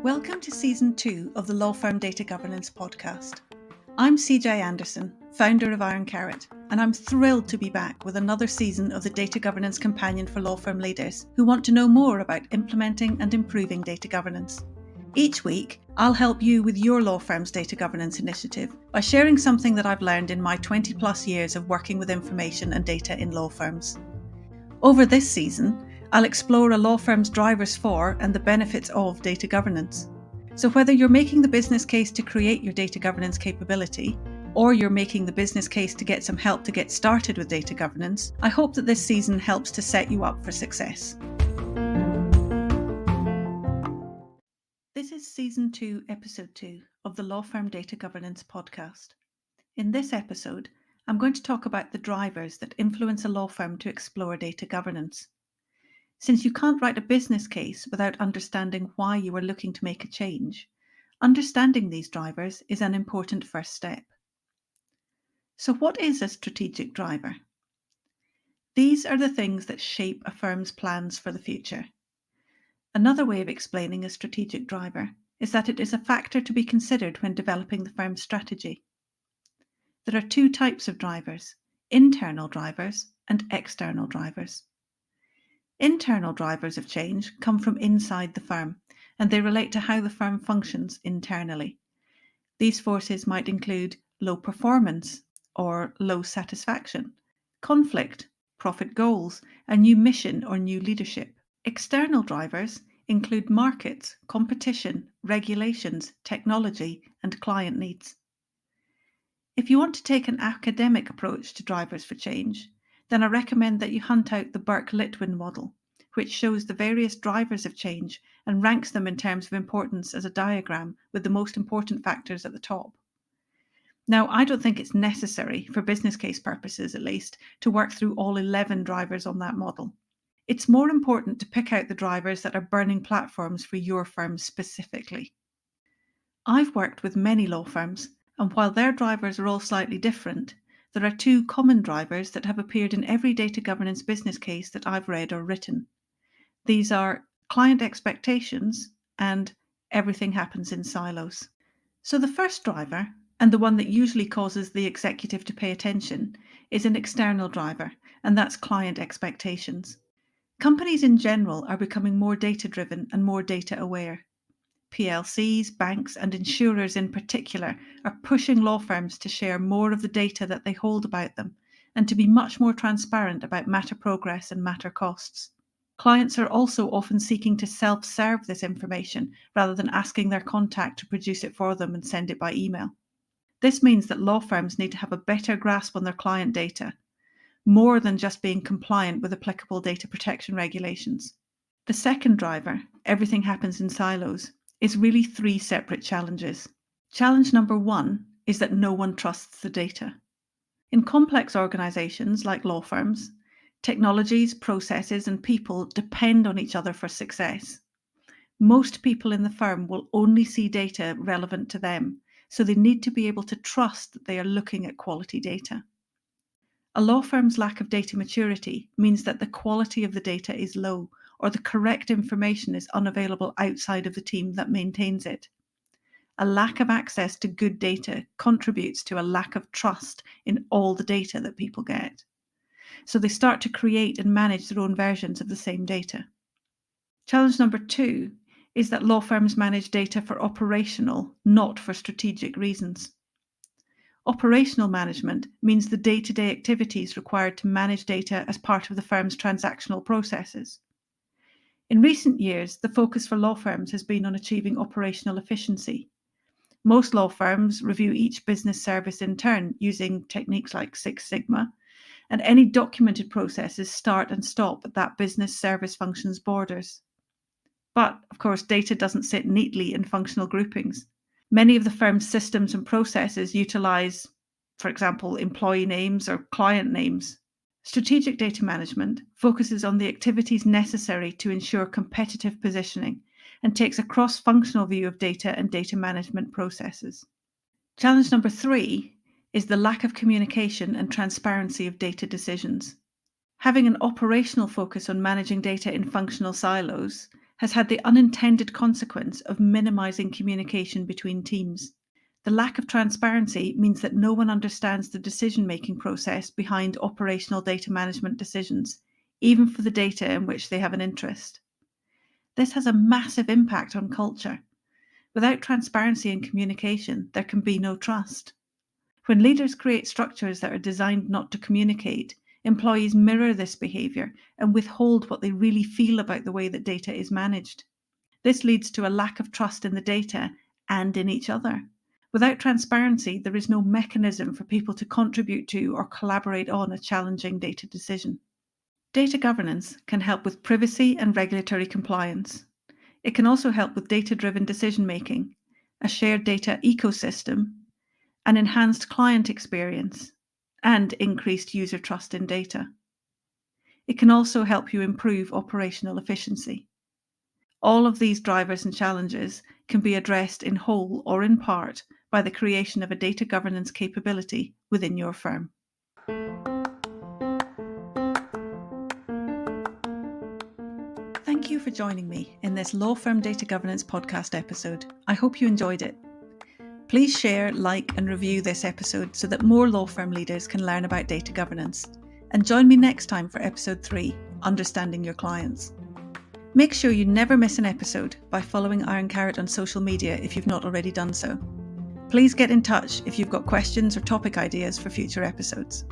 Welcome to Season 2 of the Law Firm Data Governance Podcast. I'm CJ Anderson, founder of Iron Carrot, and I'm thrilled to be back with another season of the Data Governance Companion for law firm leaders who want to know more about implementing and improving data governance. Each week, I'll help you with your law firm's data governance initiative by sharing something that I've learned in my 20 plus years of working with information and data in law firms. Over this season, I'll explore a law firm's drivers for and the benefits of data governance. So whether you're making the business case to create your data governance capability, or you're making the business case to get some help to get started with data governance, I hope that this season helps to set you up for success. This is Season 2, Episode 2 of the Law Firm Data Governance Podcast. In this episode, I'm going to talk about the drivers that influence a law firm to explore data governance. Since you can't write a business case without understanding why you are looking to make a change, understanding these drivers is an important first step. So what is a strategic driver? These are the things that shape a firm's plans for the future. Another way of explaining a strategic driver is that it is a factor to be considered when developing the firm's strategy. There are two types of drivers, internal drivers and external drivers. Internal drivers of change come from inside the firm, and they relate to how the firm functions internally. These forces might include low performance or low satisfaction, conflict, profit goals, a new mission or new leadership. External drivers include markets, competition, regulations, technology, and client needs. If you want to take an academic approach to drivers for change, then I recommend that you hunt out the Burke-Litwin model, which shows the various drivers of change and ranks them in terms of importance as a diagram with the most important factors at the top. Now, I don't think it's necessary, for business case purposes at least, to work through all 11 drivers on that model. It's more important to pick out the drivers that are burning platforms for your firm specifically. I've worked with many law firms, and while their drivers are all slightly different, there are two common drivers that have appeared in every data governance business case that I've read or written. These are client expectations and everything happens in silos. So the first driver, and the one that usually causes the executive to pay attention, is an external driver, and that's client expectations. Companies in general are becoming more data-driven and more data-aware. PLCs, banks, and insurers in particular are pushing law firms to share more of the data that they hold about them and to be much more transparent about matter progress and matter costs. Clients are also often seeking to self-serve this information rather than asking their contact to produce it for them and send it by email. This means that law firms need to have a better grasp on their client data, more than just being compliant with applicable data protection regulations. The second driver, everything happens in silos, is really three separate challenges. Challenge number one is that no one trusts the data. In complex organizations like law firms, technologies, processes, and people depend on each other for success. Most people in the firm will only see data relevant to them, so they need to be able to trust that they are looking at quality data. A law firm's lack of data maturity means that the quality of the data is low, or the correct information is unavailable outside of the team that maintains it. A lack of access to good data contributes to a lack of trust in all the data that people get. So they start to create and manage their own versions of the same data. Challenge number two is that law firms manage data for operational, not for strategic reasons. Operational management means the day-to-day activities required to manage data as part of the firm's transactional processes. In recent years, the focus for law firms has been on achieving operational efficiency. Most law firms review each business service in turn using techniques like Six Sigma, and any documented processes start and stop at that business service function's borders. But, of course, data doesn't sit neatly in functional groupings. Many of the firm's systems and processes utilize, for example, employee names or client names. Strategic data management focuses on the activities necessary to ensure competitive positioning and takes a cross-functional view of data and data management processes. Challenge number three is the lack of communication and transparency of data decisions. Having an operational focus on managing data in functional silos has had the unintended consequence of minimizing communication between teams. The lack of transparency means that no one understands the decision-making process behind operational data management decisions, even for the data in which they have an interest. This has a massive impact on culture. Without transparency and communication, there can be no trust. When leaders create structures that are designed not to communicate, employees mirror this behavior and withhold what they really feel about the way that data is managed. This leads to a lack of trust in the data and in each other. Without transparency, there is no mechanism for people to contribute to or collaborate on a challenging data decision. Data governance can help with privacy and regulatory compliance. It can also help with data-driven decision-making, a shared data ecosystem, an enhanced client experience, and increased user trust in data. It can also help you improve operational efficiency. All of these drivers and challenges can be addressed in whole or in part by the creation of a data governance capability within your firm. Thank you for joining me in this Law Firm Data Governance podcast episode. I hope you enjoyed it. Please share, like, and review this episode so that more law firm leaders can learn about data governance. And join me next time for episode 3, Understanding Your Clients. Make sure you never miss an episode by following Iron Carrot on social media if you've not already done so. Please get in touch if you've got questions or topic ideas for future episodes.